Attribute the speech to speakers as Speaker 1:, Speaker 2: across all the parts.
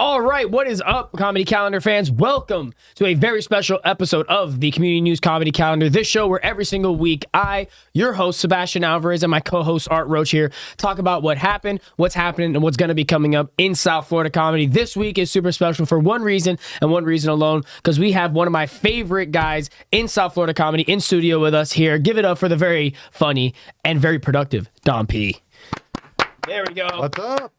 Speaker 1: All right, what is up, Comedy Calendar fans? Welcome to a very special episode of the Community News Comedy Calendar. This show where every single week I, your host, Sebastian Alvarez, and my co-host, Roche here, talk about what happened, what's happening, and what's going to be coming up in South Florida comedy. This week is super special for one reason and one reason alone, because we have one of my favorite guys in South Florida comedy in studio with us here. Give it up for the very funny and very productive Dom P. There we go.
Speaker 2: What's up?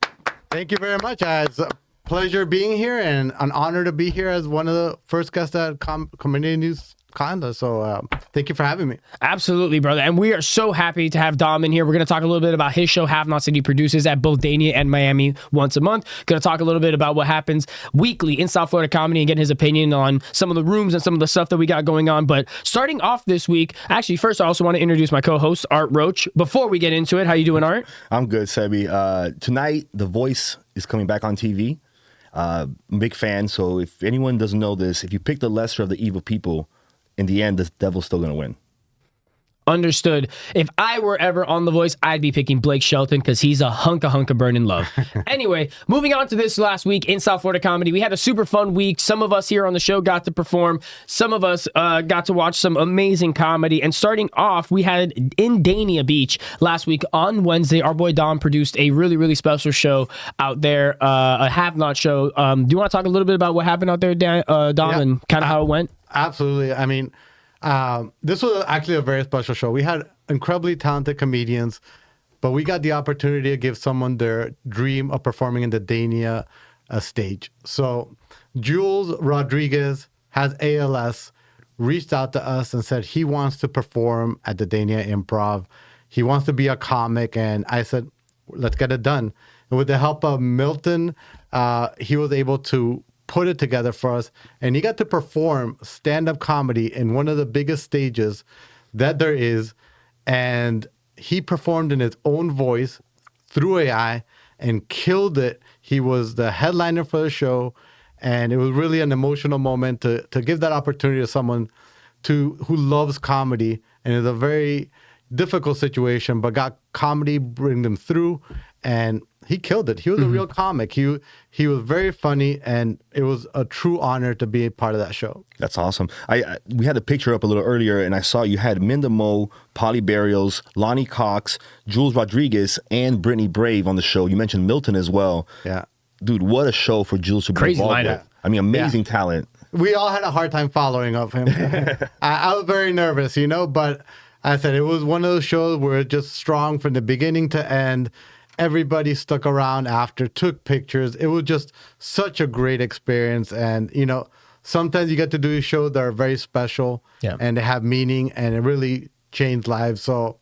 Speaker 2: Thank you very much. It's a pleasure being here and an honor to be here as one of the first guests at Community News Calendar. So thank you for having me.
Speaker 1: Absolutely, brother. And we are so happy to have Dom in here. We're going to talk a little bit about his show, Have Nots, that he produces at both Dania and Miami once a month. Going to talk a little bit about what happens weekly in South Florida comedy and get his opinion on some of the rooms and some of the stuff that we got going on. But starting off this week, actually, first, I also want to introduce my co-host, Roche. Before we get into it, how you doing, Art?
Speaker 3: I'm good, Sebi. Tonight, The Voice is coming back on TV. Big fan. So if anyone doesn't know this, if you pick the lesser of the evil people, in the end, the devil's still going to win.
Speaker 1: Understood. If I were ever on The Voice, I'd be picking Blake Shelton because he's a hunk of burning love. Anyway, moving on to this last week in South Florida comedy, we had a super fun week. Some of us here on the show got to perform. Some of us got to watch some amazing comedy. And starting off, we had in Dania Beach last week on Wednesday, our boy Dom produced a really, really special show out there, a Have Not show. Do you want to talk a little bit about what happened out there, Dom, and kind of how it went?
Speaker 2: Absolutely. I mean, this was actually a very special show. We had incredibly talented comedians, but we got the opportunity to give someone their dream of performing in the Dania stage. So Jules Rodriguez has ALS, reached out to us and said he wants to perform at the Dania Improv. He wants to be a comic. And I said, let's get it done. And with the help of Milton, he was able to put it together for us, and he got to perform stand-up comedy in one of the biggest stages that there is, and he performed in his own voice through AI and killed it. He was the headliner for the show, and it was really an emotional moment to give that opportunity to someone who loves comedy and is a very difficult situation, but got comedy bring them through, and he killed it. He was a real comic. He was very funny, and it was a true honor to be a part of that show.
Speaker 3: That's awesome. We had a picture up a little earlier, and I saw you had Minda Mo, Polly Barrios, Lonnie Cox, Jules Rodriguez, and Brittany Brave on the show. You mentioned Milton as well.
Speaker 2: Yeah.
Speaker 3: Dude, what a show for Jules to be involved with. I mean, amazing talent.
Speaker 2: We all had a hard time following of him. I was very nervous, but I said it was one of those shows where it's just strong from the beginning to end. Everybody stuck around after, took pictures. It was just such a great experience. And, sometimes you get to do shows that are very special and they have meaning, and it really changed lives. So,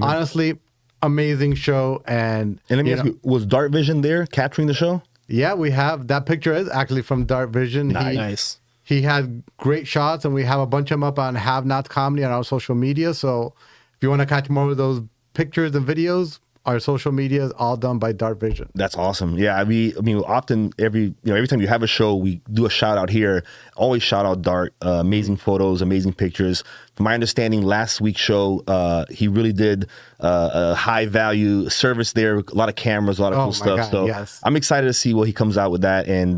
Speaker 2: honestly, amazing show. And
Speaker 3: let me ask you, was Dark Vision there capturing the show?
Speaker 2: Yeah, we have. That picture is actually from Dark Vision.
Speaker 1: Nice.
Speaker 2: He had great shots, and we have a bunch of them up on Have Nots Comedy on our social media. So if you want to catch more of those pictures and videos, our social media is all done by Dark Vision.
Speaker 3: That's awesome. Yeah, I mean, often every time you have a show, we do a shout out here. Always shout out Dart. Amazing photos, amazing pictures. From my understanding, last week's show, he really did a high value service there. A lot of cameras, a lot of cool stuff.
Speaker 2: God,
Speaker 3: so
Speaker 2: yes.
Speaker 3: I'm excited to see what he comes out with that, and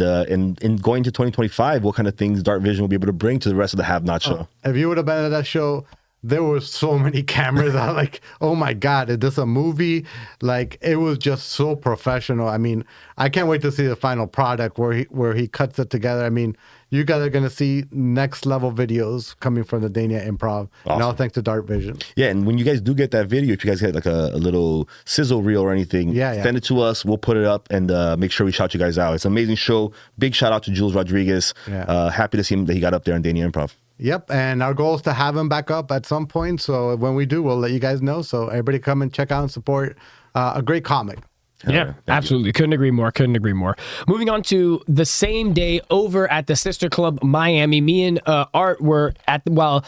Speaker 3: going to 2025, what kind of things Dark Vision will be able to bring to the rest of the Have Not show.
Speaker 2: If you would have been at that show, there were so many cameras. I was like, oh my God, is this a movie? Like, it was just so professional. I mean, I can't wait to see the final product where he cuts it together. I mean, you guys are going to see next level videos coming from the Dania Improv. Awesome. And all thanks to Dark Vision.
Speaker 3: Yeah, and when you guys do get that video, if you guys get like a little sizzle reel or anything, send it to us. We'll put it up and make sure we shout you guys out. It's an amazing show. Big shout out to Jules Rodriguez. Yeah. Happy to see him that he got up there in Dania Improv.
Speaker 2: Yep, and our goal is to have him back up at some point. So when we do, we'll let you guys know. So everybody come and check out and support a great comic.
Speaker 1: Yeah, absolutely. Couldn't agree more. Moving on to the same day over at the Sister Club Miami. Me and Art were at while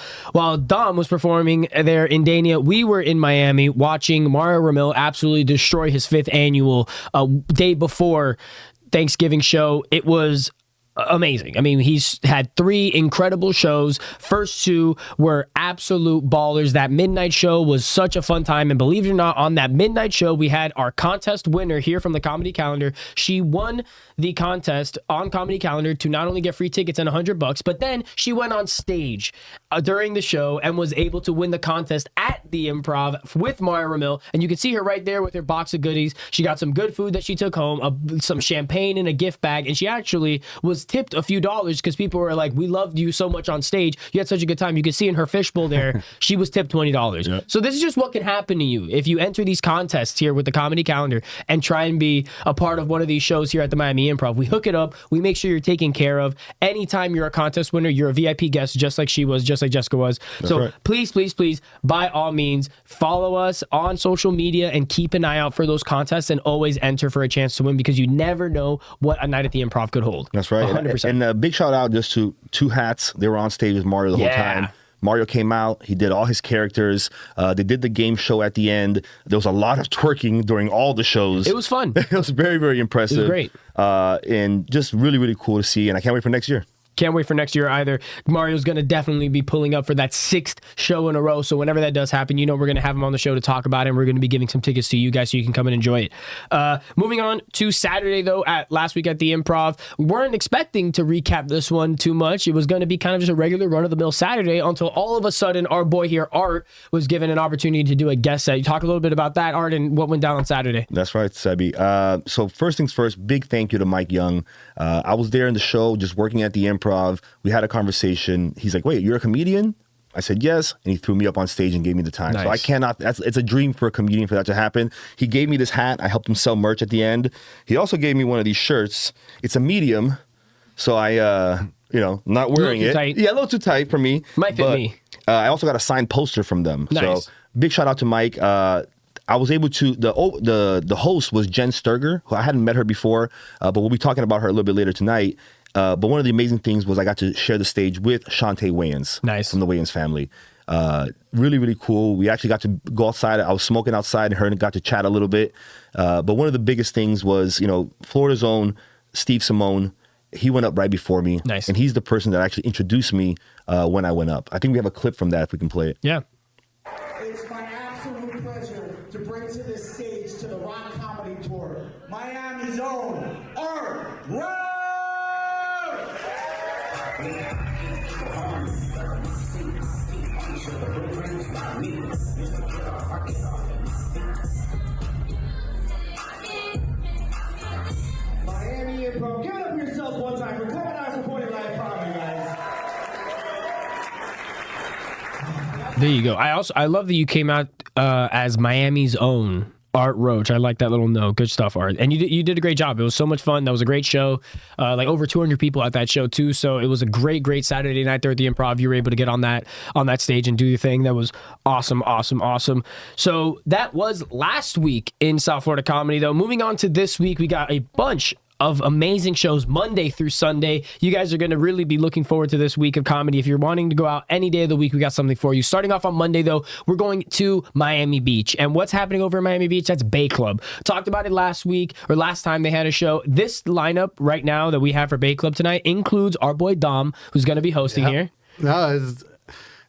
Speaker 1: Dom was performing there in Dania, we were in Miami watching Mario Ramil absolutely destroy his 5th annual day before Thanksgiving show. It was amazing. I mean, he's had 3 incredible shows. First 2 were absolute ballers. That midnight show was such a fun time. And believe it or not, on that midnight show, we had our contest winner here from the Comedy Calendar. She won the contest on Comedy Calendar to not only get free tickets and $100, but then she went on stage during the show and was able to win the contest at the Improv with Mario Ramil. And you can see her right there with her box of goodies. She got some good food that she took home, some champagne in a gift bag, and she actually was tipped a few dollars because people were like, we loved you so much on stage. You had such a good time. You could see in her fishbowl there, she was tipped $20. Yep. So this is just what can happen to you if you enter these contests here with the Comedy Calendar and try and be a part of one of these shows here at the Miami Improv. We hook it up. We make sure you're taken care of. Anytime you're a contest winner, you're a VIP guest, just like she was, just like Jessica was. That's so right. Please, please, please, by all means, follow us on social media and keep an eye out for those contests and always enter for a chance to win because you never know what a night at the Improv could hold.
Speaker 3: That's right.
Speaker 1: 100%.
Speaker 3: And a big shout out just to Two Hats. They were on stage with Mario the whole time. Mario came out. He did all his characters. They did the game show at the end. There was a lot of twerking during all the shows.
Speaker 1: It was fun.
Speaker 3: It was very, very impressive.
Speaker 1: It was great.
Speaker 3: And just really, really cool to see. And I can't wait for next year.
Speaker 1: Can't wait for next year either. Mario's going to definitely be pulling up for that 6th show in a row. So whenever that does happen, you know we're going to have him on the show to talk about it. And we're going to be giving some tickets to you guys so you can come and enjoy it. Moving on to Saturday, though, last week at the Improv. We weren't expecting to recap this one too much. It was going to be kind of just a regular run-of-the-mill Saturday until all of a sudden our boy here, Art, was given an opportunity to do a guest set. You talk a little bit about that, Art, and what went down on Saturday.
Speaker 3: That's right, Sebi. So first things first, big thank you to Mike Young. I was there in the show, just working at the Improv. We had a conversation. He's like, wait, you're a comedian? I said, yes. And he threw me up on stage and gave me the time. Nice. So I cannot, it's a dream for a comedian for that to happen. He gave me this hat. I helped him sell merch at the end. He also gave me one of these shirts. It's a medium. So I, not wearing it.
Speaker 1: Tight.
Speaker 3: Yeah, a little too tight for me.
Speaker 1: Might fit me.
Speaker 3: I also got a signed poster from them.
Speaker 1: Nice.
Speaker 3: So big shout out to Mike. I was able to, the host was Jen Sturger, who I hadn't met her before, but we'll be talking about her a little bit later tonight. But one of the amazing things was I got to share the stage with Shantae Wayans.
Speaker 1: Nice.
Speaker 3: From the Wayans family. Really, really cool. We actually got to go outside. I was smoking outside and her and got to chat a little bit. But one of the biggest things was, Florida's own Steve Simone. He went up right before me.
Speaker 1: Nice.
Speaker 3: And he's the person that actually introduced me when I went up. I think we have a clip from that if we can play it.
Speaker 1: Yeah.
Speaker 4: It's my absolute pleasure to bring to this stage to the Rock Comedy Tour, Miami's own Art Roche! Miami Improv, give it up for yourselves one time for coming out and supporting live comedy, guys.
Speaker 1: There you go. I love that you came out as Miami's own Art Roche. I like that little note. Good stuff, Art. And you did a great job. It was so much fun. That was a great show. Like over 200 people at that show too. So it was a great Saturday night there at the Improv. You were able to get on that stage and do your thing. That was awesome. So that was last week in South Florida comedy, though. Moving on to this week, we got a bunch of amazing shows Monday through Sunday. You guys are going to really be looking forward to this week of comedy. If you're wanting to go out any day of the week, we got something for you. Starting off on Monday, though, we're going to Miami Beach. And what's happening over in Miami Beach? That's Bay Club. Talked about it last week or last time they had a show. This lineup right now that we have for Bay Club tonight includes our boy Dom, who's going to be hosting here.
Speaker 2: No,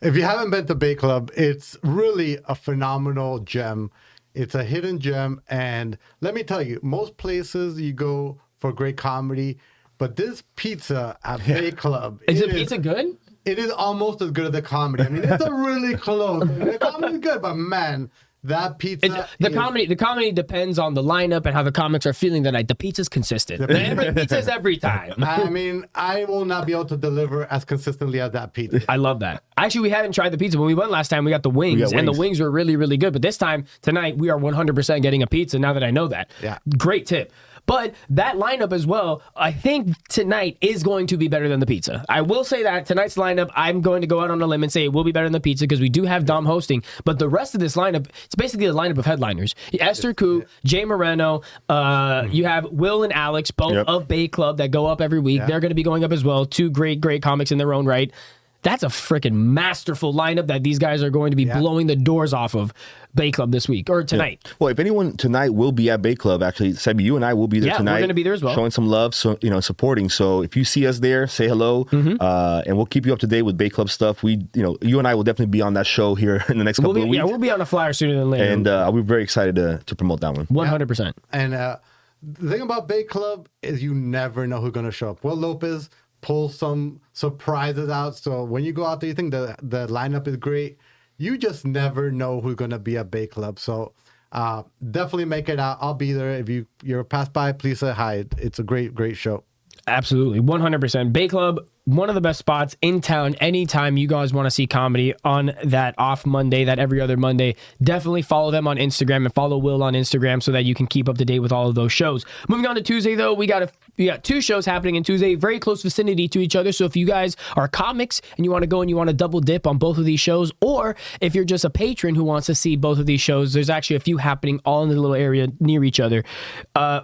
Speaker 2: if you haven't been to Bay Club, it's really a phenomenal gem. It's a hidden gem. And let me tell you, most places you go for great comedy, but this pizza at Bay Club
Speaker 1: is the pizza good?
Speaker 2: It is almost as good as the comedy. I mean, it's a really close. The comedy is good, but man, that pizza.
Speaker 1: The comedy depends on the lineup and how the comics are feeling that night. The pizza's consistent. The pizza's every time.
Speaker 2: I mean, I will not be able to deliver as consistently as that pizza.
Speaker 1: I love that. Actually, we haven't tried the pizza. When we went last time, we got the wings, and the wings were really, really good. But this time, tonight, we are 100% getting a pizza now that I know that.
Speaker 2: Yeah.
Speaker 1: Great tip. But that lineup as well, I think tonight is going to be better than the pizza. I will say that tonight's lineup, I'm going to go out on a limb and say it will be better than the pizza because we do have Dom hosting. But the rest of this lineup, it's basically a lineup of headliners. Esther Koo, Jay Moreno, you have Will and Alex, both of Bay Club that go up every week. They're going to be going up as well. Two great comics in their own right. That's a freaking masterful lineup that these guys are going to be blowing the doors off of Bay Club this week or tonight.
Speaker 3: Yeah. Well, if anyone tonight will be at Bay Club, actually, Sebi, you and I will be there tonight.
Speaker 1: We're going to be there as well.
Speaker 3: Showing some love, so supporting. So if you see us there, say hello, and we'll keep you up to date with Bay Club stuff. You and I will definitely be on that show here in the next couple of weeks.
Speaker 1: Yeah, we'll be on a flyer sooner than later.
Speaker 3: And I'll be very excited to promote that one.
Speaker 1: 100%.
Speaker 2: And the thing about Bay Club is you never know who's going to show up. Will Lopez pulls some surprises out. So when you go out there, you think the lineup is great. You just never know who's going to be at Bay Club. So definitely make it out. I'll be there. If you're passed by, please say hi. It's a great show.
Speaker 1: Absolutely. 100%. Bay Club, one of the best spots in town. Anytime you guys want to see comedy on that off Monday, that every other Monday, definitely follow them on Instagram and follow Will on Instagram so that you can keep up to date with all of those shows. Moving on to Tuesday, though, we got 2 shows happening in Tuesday, very close vicinity to each other. So if you guys are comics and you want to go and you want to double dip on both of these shows, or if you're just a patron who wants to see both of these shows, there's actually a few happening all in the little area near each other.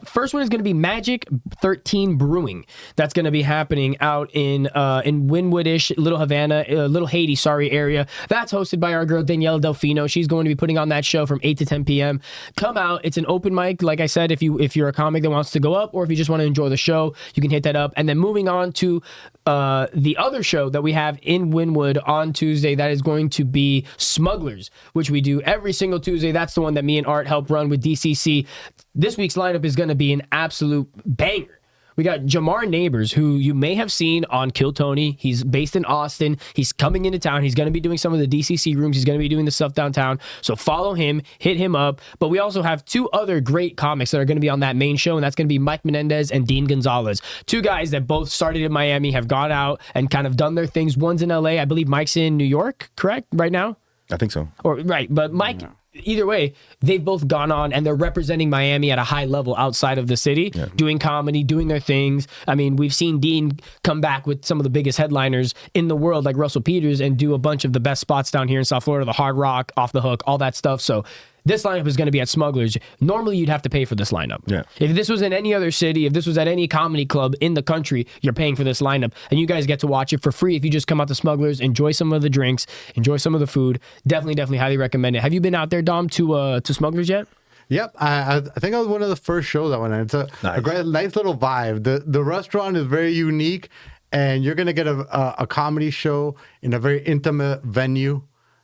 Speaker 1: First one is going to be Magic 13 Brewing. That's going to be happening out in Wynwood-ish, Little Havana, Little Haiti, area. That's hosted by our girl Daniela Delfino. She's going to be putting on that show from 8 to 10 p.m. Come out. It's an open mic. Like I said, if you're a comic that wants to go up, or if you just want to enjoy the show, you can hit that up. And then moving on to the other show that we have in Wynwood on Tuesday, that is going to be Smugglers, which we do every single Tuesday. That's the one that me and Art help run with DCC. This week's lineup is going to be an absolute banger. We got Jamar Neighbors, who you may have seen on Kill Tony. He's based in Austin. He's coming into town. He's going to be doing some of the DCC rooms. He's going to be doing the stuff downtown. So follow him, hit him up. But we also have 2 other great comics that are going to be on that main show, and that's going to be Mike Menendez and Dean Gonzalez. 2 guys that both started in Miami, have gone out and kind of done their things. One's in LA. I believe Mike's in New York, correct, right now?
Speaker 3: I think so.
Speaker 1: Right, but Mike... Yeah. Either way, they've both gone on and they're representing Miami at a high level outside of the city, doing comedy, doing their things. I mean, we've seen Dean come back with some of the biggest headliners in the world, like Russell Peters, and do a bunch of the best spots down here in South Florida, the Hard Rock, Off the Hook, all that stuff. So this lineup is going to be at Smugglers. Normally, you'd have to pay for this lineup. Yeah. If this was in any other city, if this was at any comedy club in the country, you're paying for this lineup. And you guys get to watch it for free if you just come out to Smugglers, enjoy some of the drinks, enjoy some of the food. Definitely highly recommend it. Have you been out there, Dom, to Smugglers yet?
Speaker 2: Yep, I think I was one of the first shows I went in. It's a great, nice little vibe. The restaurant is very unique, and you're going to get a comedy show in a very intimate venue.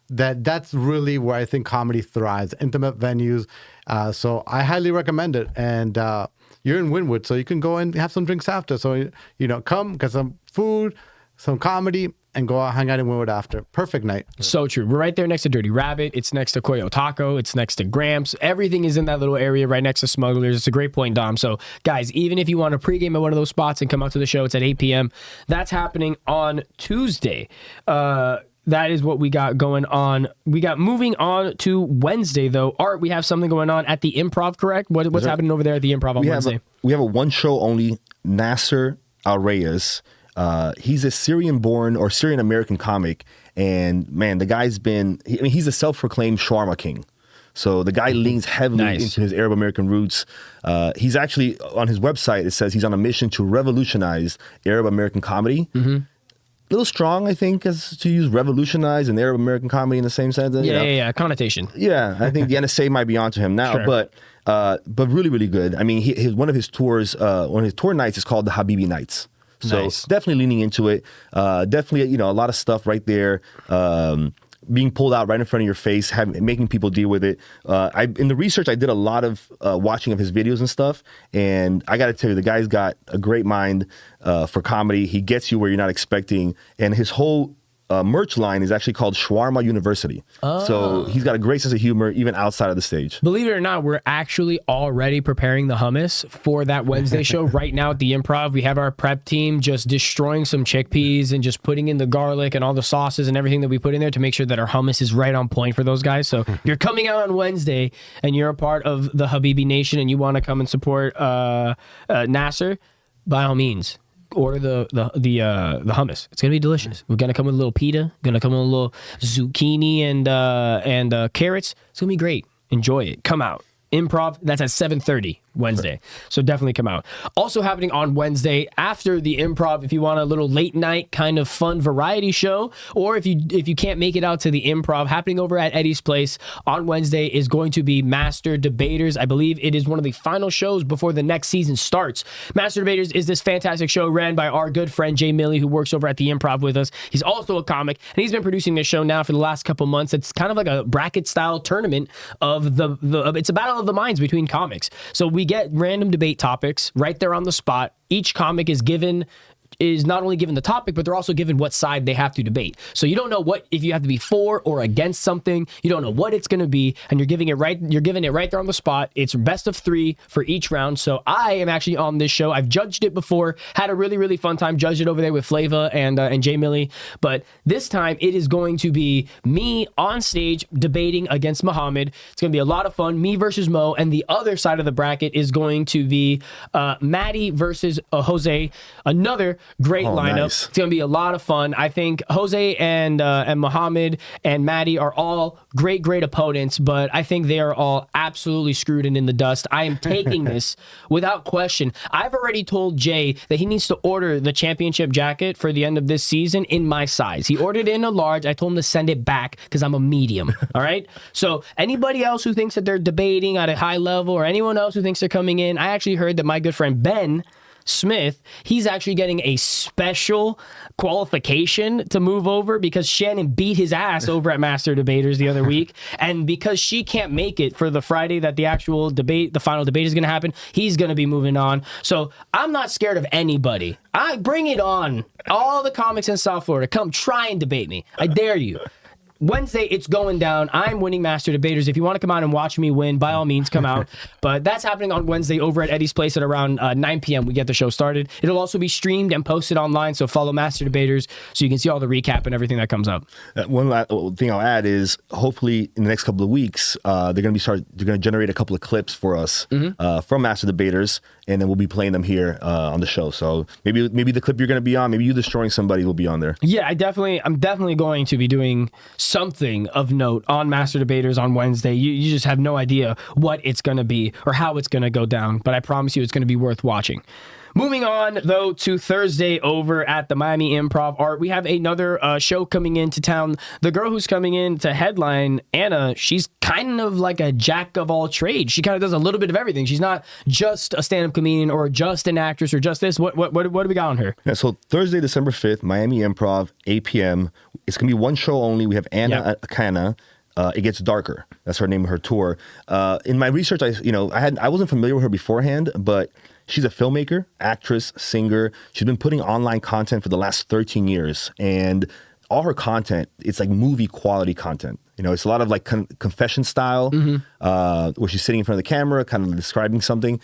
Speaker 2: That's really where I think comedy thrives, intimate venues. So I highly recommend it. And you're in Wynwood, so you can go and have some drinks after. So, come, get some food, some comedy, and go out, hang out in Wynwood after. Perfect night.
Speaker 1: So true. We're right there next to Dirty Rabbit. It's next to Coyo Taco. It's next to Gramps. Everything is in that little area right next to Smugglers. It's a great point, Dom. So, guys, even if you want to pregame at one of those spots and come out to the show, it's at 8 p.m. That's happening on Tuesday. That is what we got going on. We got moving on to Wednesday, though. Art, we have something going on at the Improv, correct? What's happening over there at the Improv on Wednesday?
Speaker 3: We have a one-show only, Nasser Alvarez. He's a Syrian-born or Syrian-American comic. And, man, the guy's he's a self-proclaimed shawarma king. So the guy leans heavily into his Arab American roots. He's actually, on his website, it says he's on a mission to revolutionize Arab American comedy. Mm-hmm. A little strong, I think, as to use revolutionize and Arab American comedy in the same sense.
Speaker 1: Yeah, connotation.
Speaker 3: Yeah, I think the NSA might be onto him now, but really, really good. I mean, one of his tour nights is called the Habibi Nights. So definitely leaning into it. Definitely, a lot of stuff right there. Being pulled out right in front of your face, making people deal with it. In the research, I did a lot of watching of his videos and stuff, and I got to tell you, the guy's got a great mind for comedy. He gets you where you're not expecting, and his whole merch line is actually called Shawarma University. Oh. So he's got a great sense of humor, even outside of the stage.
Speaker 1: Believe it or not, we're actually already preparing the hummus for that Wednesday show right now at the Improv. We have our prep team just destroying some chickpeas and just putting in the garlic and all the sauces and everything that we put in there to make sure that our hummus is right on point for those guys. So if you're coming out on Wednesday and you're a part of the Habibi Nation and you want to come and support Nasser, by all means, order the hummus. It's gonna be delicious. We're gonna come with a little pita. Gonna come with a little zucchini and carrots. It's gonna be great. Enjoy it. Come out. Improv. That's at 7:30. Wednesday. So definitely come out. Also happening on Wednesday after the Improv, if you want a little late night kind of fun variety show, or if you can't make it out to the Improv, happening over at Eddie's Place on Wednesday is going to be Master Debaters. I believe it is one of the final shows before the next season starts. Master Debaters is this fantastic show ran by our good friend Jay Milley, who works over at the Improv with us. He's also a comic, and he's been producing this show now for the last couple months. It's kind of like a bracket style tournament of it's a battle of the minds between comics. So we get random debate topics right there on the spot. Each comic is not only given the topic, but they're also given what side they have to debate. So you don't know if you have to be for or against something. You don't know what it's going to be, and you're giving it right there on the spot. It's best of 3 for each round. So I am actually on this show. I've judged it before, had a really, really fun time, judged it over there with Flava and Jay Milley. But this time it is going to be me on stage debating against Muhammad. It's going to be a lot of fun, me versus Mo, and the other side of the bracket is going to be Maddie versus Jose, another great lineup. Nice. It's going to be a lot of fun. I think Jose and Muhammad and Maddie are all great opponents, but I think they are all absolutely screwed and in the dust. I am taking this without question. I've already told Jay that he needs to order the championship jacket for the end of this season in my size. He ordered it in a large. I told him to send it back because I'm a medium. All right? So anybody else who thinks that they're debating at a high level, or anyone else who thinks they're coming in, I actually heard that my good friend Ben Smith, he's actually getting a special qualification to move over because Shannon beat his ass over at Master Debaters the other week, and because she can't make it for the Friday that the actual debate, the final debate is going to happen, he's going to be moving on. So I'm not scared of anybody. I bring it on. All the comics in South Florida, come try and debate me. I dare you. Wednesday, it's going down. I'm winning Master Debaters. If you want to come out and watch me win, by all means, come out. But that's happening on Wednesday over at Eddie's Place at around 9 p.m. We get the show started. It'll also be streamed and posted online, so follow Master Debaters so you can see all the recap and everything that comes up.
Speaker 3: One last thing I'll add is hopefully in the next couple of weeks, they're going to generate a couple of clips for us from Master Debaters, and then we'll be playing them here on the show. So maybe the clip you're going to be on, maybe you destroying somebody will be on there.
Speaker 1: Yeah, I'm definitely going to be doing something of note on Master Debaters on Wednesday. You just have no idea what it's going to be or how it's going to go down, but I promise you it's going to be worth watching. Moving on, though, to Thursday over at the Miami Improv Art, we have another show coming into town. The girl who's coming in to headline, Anna, she's kind of like a jack of all trades. She kind of does a little bit of everything. She's not just a stand-up comedian or just an actress or just this. What do we got on her?
Speaker 3: Yeah, so Thursday, December 5th, Miami Improv, 8 p.m. It's going to be one show only. We have Anna Akana. It Gets Darker. That's her name of her tour. In my research, I wasn't familiar with her beforehand, but she's a filmmaker, actress, singer. She's been putting online content for the last 13 years. And all her content, it's like movie quality content. It's a lot of like confession style, where she's sitting in front of the camera, kind of describing something.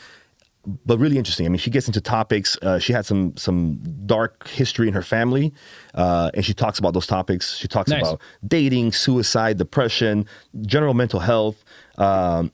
Speaker 3: But really interesting. I mean, she gets into topics. She had some dark history in her family, and she talks about those topics. She talks about dating, suicide, depression, general mental health. And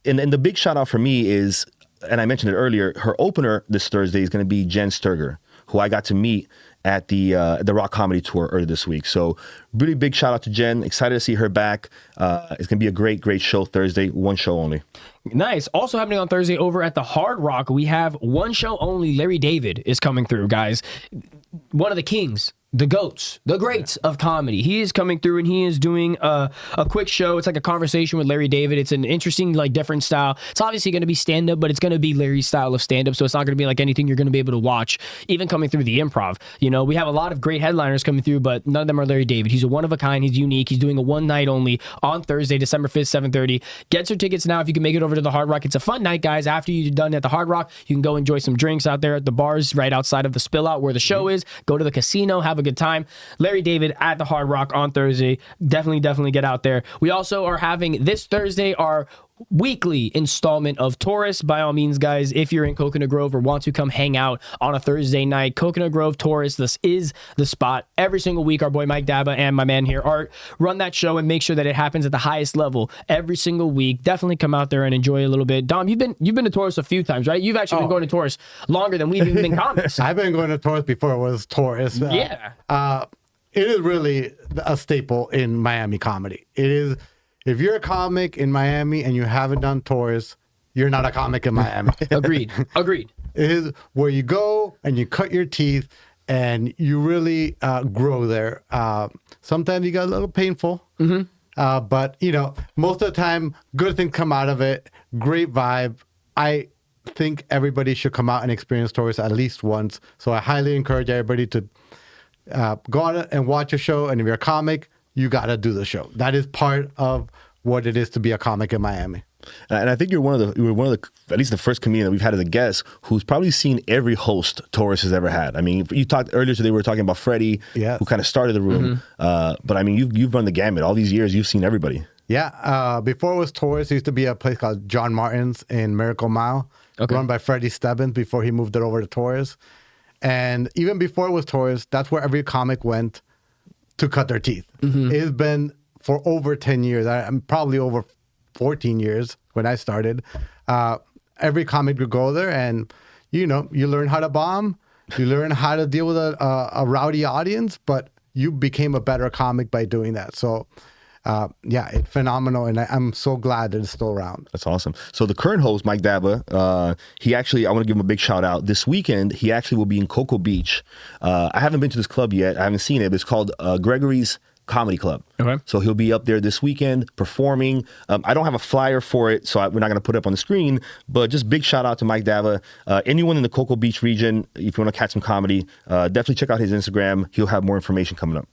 Speaker 3: the big shout out for me is, and I mentioned it earlier, her opener this Thursday is going to be Jen Sturger, who I got to meet at the Rock Comedy Tour earlier this week. So really big shout out to Jen. Excited to see her back. It's going to be a great show Thursday. One show only.
Speaker 1: Nice. Also happening on Thursday over at the Hard Rock, we have one show only. Larry David is coming through, guys. One of the kings, the goats, the greats of comedy. He is coming through and he is doing a quick show. It's like a conversation with Larry David. It's an interesting, like, different style. It's obviously going to be stand-up, but it's going to be Larry's style of stand-up, so it's not going to be like anything you're going to be able to watch, even coming through the Improv. We have a lot of great headliners coming through, but none of them are Larry David. He's a one-of-a-kind. He's unique. He's doing a one night only on Thursday, December 5th, 7:30. Get your tickets now if you can make it over to the Hard Rock. It's a fun night, guys. After you're done at the Hard Rock, you can go enjoy some drinks out there at the bars right outside of the Spill Out where the show is. Go to the casino, have a good time. Larry David at the Hard Rock on Thursday. Definitely get out there. We also are having this Thursday our weekly installment of Taurus. By all means, guys, if you're in Coconut Grove or want to come hang out on a Thursday night, Coconut Grove Taurus, this is the spot. Every single week, our boy Mike Daba and my man here, Art, run that show and make sure that it happens at the highest level every single week. Definitely come out there and enjoy a little bit. Dom, you've been to Taurus a few times, right? You've actually been going to Taurus longer than we've even been comics.
Speaker 2: I've been going to Taurus before it was Taurus. It is really a staple in Miami comedy. It is. If you're a comic in Miami and you haven't done Taurus, you're not a comic in Miami.
Speaker 1: Agreed. Agreed.
Speaker 2: It is where you go and you cut your teeth and you really grow there. Sometimes you get a little painful, but you know, most of the time, good things come out of it. Great vibe. I think everybody should come out and experience Taurus at least once. So I highly encourage everybody to go out and watch a show. And if you're a comic, you got to do the show. That is part of what it is to be a comic in Miami.
Speaker 3: And I think you're one of the at least the first comedian that we've had as a guest who's probably seen every host Taurus has ever had. I mean, you talked earlier today, we were talking about Freddie, who kind of started the room. But I mean, you've run the gamut. All these years, you've seen everybody.
Speaker 2: Yeah. Before it was Taurus, it used to be a place called John Martin's in Miracle Mile, run by Freddie Stebbins before he moved it over to Taurus. And even before it was Taurus, that's where every comic went to cut their teeth. It's been for over 10 years. I'm probably over 14 years when I started. Every comic would go there and, you know, you learn how to bomb, you learn how to deal with a rowdy audience, but you became a better comic by doing that. So, yeah, it's phenomenal, and I'm so glad that it's still around.
Speaker 3: That's awesome. So the current host, Mike Daba, he actually, I want to give him a big shout out. This weekend, he actually will be in Cocoa Beach. I haven't been to this club yet. I haven't seen it, but it's called Gregory's Comedy Club. Okay. So he'll be up there this weekend performing. I don't have a flyer for it, so we're not going to put it up on the screen, but just big shout out to Mike Dava. Anyone in the Cocoa Beach region, if you want to catch some comedy, definitely check out his Instagram. He'll have more information coming up.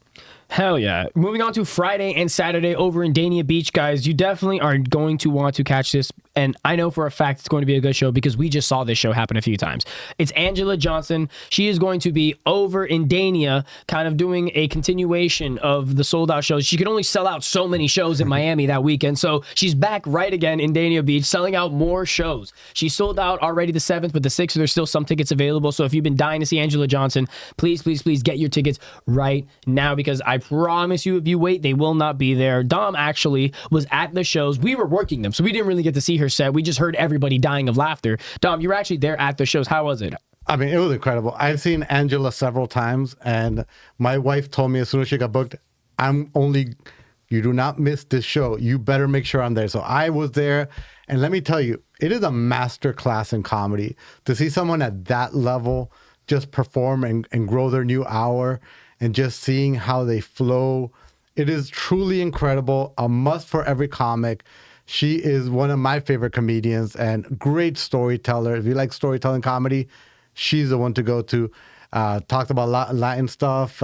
Speaker 1: Hell yeah. Moving on to Friday and Saturday over in Dania Beach, guys. You definitely are going to want to catch this. And I know for a fact it's going to be a good show because we just saw this show happen a few times. It's Anjelah Johnson. She is going to be over in Dania, kind of doing a continuation of the sold out shows. She could only sell out so many shows in Miami that weekend. So she's back right again in Dania Beach, selling out more shows. She sold out already the 7th, but the 6th, there's still some tickets available. So if you've been dying to see Anjelah Johnson, please, please, please get your tickets right now because I promise you, if you wait, they will not be there. Dom actually was at the shows. We were working them, so we didn't really get to see her set. We just heard everybody dying of laughter. Dom, you were actually there at the shows. How was it?
Speaker 2: I mean, it was incredible. I've seen Anjelah several times, and my wife told me as soon as she got booked, you do not miss this show. You better make sure I'm there. So I was there, and let me tell you, it is a master class in comedy. To see someone at that level just perform and grow their new hour, and just seeing how they flow. It is truly incredible. A must for every comic. She is one of my favorite comedians and great storyteller. If you like storytelling comedy, she's the one to go to. Talked about Latin stuff.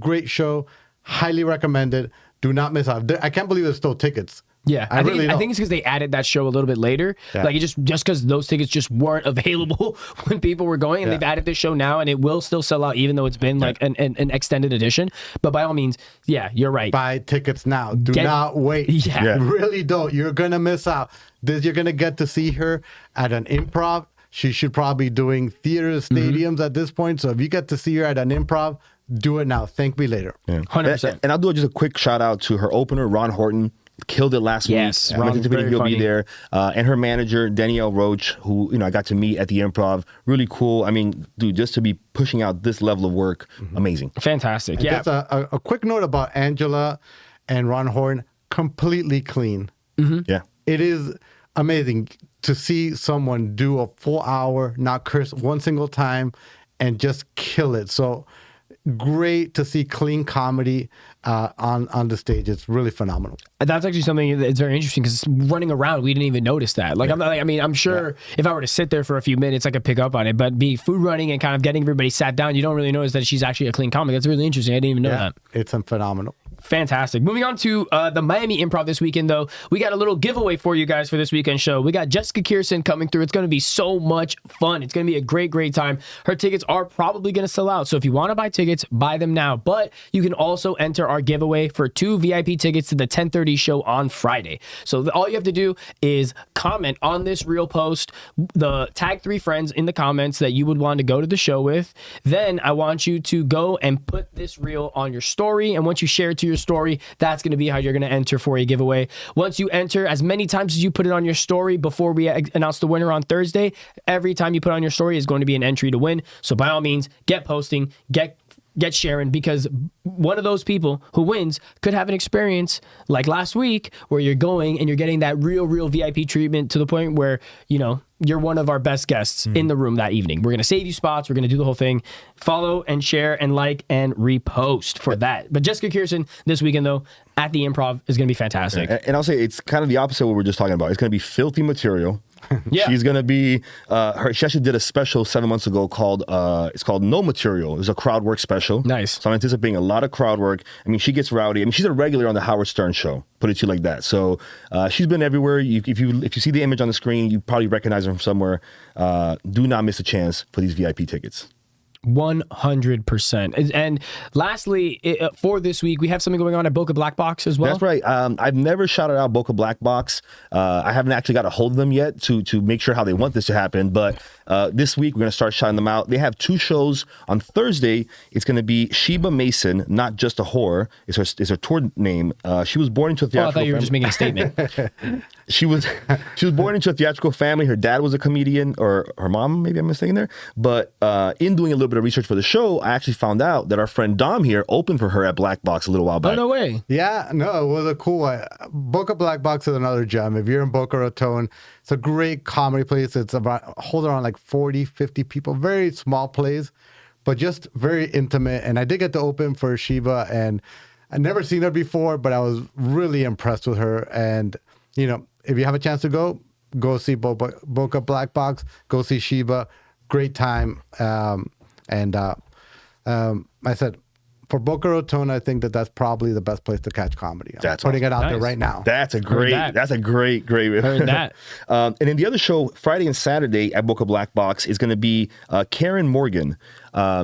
Speaker 2: Great show. Highly recommended. Do not miss out. I can't believe there's still tickets.
Speaker 1: Yeah, I think it's because they added that show a little bit later. Yeah. Like it just because those tickets just weren't available when people were going, and they've added this show now, and it will still sell out even though it's been like an extended edition. But by all means, yeah, you're right.
Speaker 2: Buy tickets now. Do not wait. Yeah, really don't. You're gonna miss out. You're gonna get to see her at an improv. She should probably be doing theaters, stadiums at this point. So if you get to see her at an improv, do it now. Thank me later.
Speaker 1: 100%.
Speaker 3: And I'll do just a quick shout out to her opener, Ron Horton. Killed it last week.
Speaker 1: Ron's very
Speaker 3: he'll
Speaker 1: funny.
Speaker 3: be there. And her manager, Danielle Roche, who I got to meet at the Improv. Really cool. I mean, dude, just to be pushing out this level of work, amazing.
Speaker 1: Fantastic.
Speaker 2: And just a quick note about Anjelah and Ron Horn, completely clean.
Speaker 3: Yeah.
Speaker 2: It is amazing to see someone do a full hour, not curse one single time, and just kill it. So great to see clean comedy on the stage. It's really phenomenal.
Speaker 1: That's actually something that's very interesting because running around, we didn't even notice that. Like, I'm sure if I were to sit there for a few minutes, I could pick up on it. But be food running and kind of getting everybody sat down, you don't really notice that she's actually a clean comic. That's really interesting. I didn't even know that.
Speaker 2: It's phenomenal.
Speaker 1: Fantastic. Moving on to the Miami Improv this weekend, though. We got a little giveaway for you guys for this weekend show. We got Jessica Kirson coming through. It's going to be so much fun. It's going to be a great, great time. Her tickets are probably going to sell out. So if you want to buy tickets, buy them now. But you can also enter our giveaway for 2 VIP tickets to the 10:30 show on Friday. So all you have to do is comment on this reel post, tag 3 friends in the comments that you would want to go to the show with. Then I want you to go and put this reel on your story. And once you share it to your story, that's going to be how you're going to enter for a giveaway. Once you enter, as many times as you put it on your story before we announce the winner on Thursday, every time you put on your story is going to be an entry to win. So by all means, get posting, get get sharing, because one of those people who wins could have an experience like last week where you're going and you're getting that real VIP treatment to the point where, you know, you're one of our best guests in the room that evening. We're going to save you spots. We're going to do the whole thing. Follow and share and like and repost for that. But Jessica Kirson this weekend, though, at the Improv is going to be fantastic.
Speaker 3: And I'll say it's kind of the opposite of what we were just talking about. It's going to be filthy material.
Speaker 1: Yeah.
Speaker 3: She's going to be, she actually did a special 7 months ago called, it's called No Material. It was a crowd work special.
Speaker 1: Nice.
Speaker 3: So I'm anticipating a lot of crowd work. I mean, she gets rowdy. I mean, she's a regular on the Howard Stern show, put it to you like that. So she's been everywhere. If you see the image on the screen, you probably recognize her from somewhere. Do not miss a chance for these VIP tickets.
Speaker 1: 100%. And lastly, for this week, we have something going on at Boca Black Box as well.
Speaker 3: That's right. I've never shouted out Boca Black Box. I haven't actually got a hold of them yet to make sure how they want this to happen. But this week, we're going to start shouting them out. They have 2 shows on Thursday. It's going to be Sheba Mason, Not Just a Whore. It's her tour name. She was born into a theatrical
Speaker 1: I thought you were just making a statement.
Speaker 3: She was born into a theatrical family. Her dad was a comedian, or her mom, maybe I'm mistaken there. But in doing a little bit of research for the show, I actually found out that our friend Dom here opened for her at Black Box a little while back.
Speaker 1: Oh, no way.
Speaker 2: Yeah, no, it was a cool one. Boca Black Box is another gem. If you're in Boca Raton, it's a great comedy place. It's about hold around like 40, 50 people. Very small place, but just very intimate. And I did get to open for Sheba, and I'd never seen her before, but I was really impressed with her. And, you know, if you have a chance to go see Boca Black Box, go see Sheba. Great time. I said, for Boca Raton, I think that's probably the best place to catch comedy. I'm putting it out there right now.
Speaker 3: That's a great.
Speaker 1: Heard that.
Speaker 3: And then the other show, Friday and Saturday at Boca Black Box, is going to be Karen Morgan.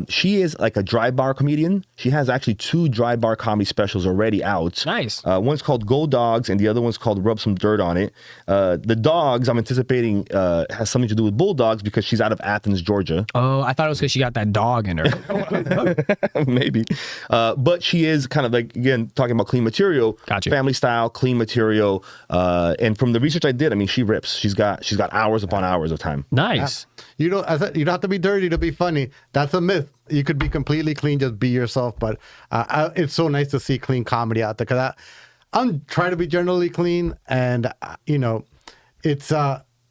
Speaker 3: She is like a dry bar comedian. She has actually 2 dry bar comedy specials already out.
Speaker 1: Nice.
Speaker 3: One's called Go Dogs, and the other one's called Rub Some Dirt on It. The dogs, I'm anticipating, has something to do with bulldogs because she's out of Athens, Georgia.
Speaker 1: Oh, I thought it was because she got that dog in her.
Speaker 3: Maybe. But she is kind of like, again, talking about clean material.
Speaker 1: Gotcha.
Speaker 3: Family style, clean material. And from the research I did, I mean, she rips. She's got hours upon hours of time.
Speaker 1: Nice.
Speaker 2: You don't have to be dirty to be funny. That's a myth. You could be completely clean, just be yourself. But it's so nice to see clean comedy out there, because I'm trying to be generally clean, and you know, it's